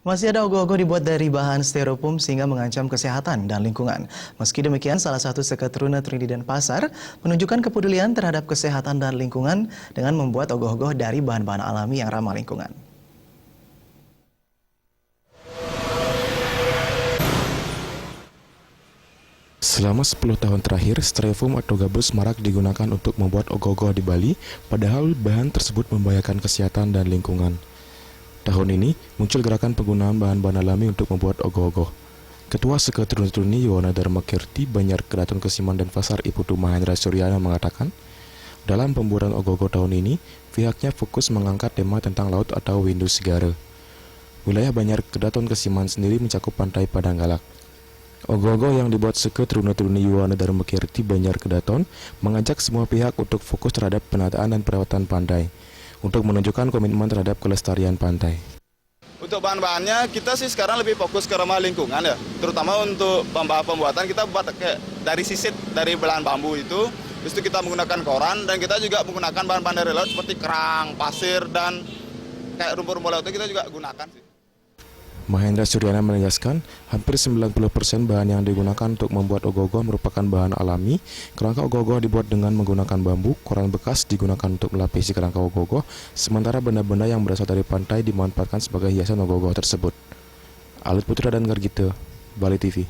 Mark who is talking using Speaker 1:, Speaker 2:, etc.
Speaker 1: Masih ada ogoh-ogoh dibuat dari bahan styrofoam sehingga mengancam kesehatan dan lingkungan. Meski demikian, salah satu seketruna Tridi Denpasar menunjukkan kepedulian terhadap kesehatan dan lingkungan dengan membuat ogoh-ogoh dari bahan-bahan alami yang ramah lingkungan.
Speaker 2: Selama 10 tahun terakhir, styrofoam atau gabus marak digunakan untuk membuat ogoh-ogoh di Bali, padahal bahan tersebut membahayakan kesehatan dan lingkungan. Tahun ini, muncul gerakan penggunaan bahan-bahan alami untuk membuat ogoh-ogoh. Ketua Seketruni Yuwana Dharmakirti Banjar Keraton Kesiman Denpasar Iputu Mahendra Suryana mengatakan, dalam pembuatan ogoh-ogoh tahun ini, pihaknya fokus mengangkat tema tentang laut atau Windu Segara. Wilayah Banjar Keraton Kesiman sendiri mencakup pantai Padanggalak. Ogoh-ogoh yang dibuat Seketruni Yuwana Dharmakirti Banjar Keraton mengajak semua pihak untuk fokus terhadap penataan dan perawatan pantai, untuk menunjukkan komitmen terhadap kelestarian pantai.
Speaker 3: Untuk bahan-bahannya kita sih sekarang lebih fokus ke ramah lingkungan ya, terutama untuk bahan pembuatan kita buat kayak dari sisit dari belahan bambu itu, terus itu kita menggunakan koran dan kita juga menggunakan bahan-bahan dari laut seperti kerang, pasir dan kayak rumput-rumput laut itu kita juga gunakan sih.
Speaker 2: Mahendra Suryana menegaskan, hampir 90% bahan yang digunakan untuk membuat ogoh-ogoh merupakan bahan alami. Kerangka ogoh-ogoh dibuat dengan menggunakan bambu, koran bekas digunakan untuk melapisi kerangka ogoh-ogoh, sementara benda-benda yang berasal dari pantai dimanfaatkan sebagai hiasan ogoh-ogoh tersebut. Alit Putra dan Gargita, Bali TV.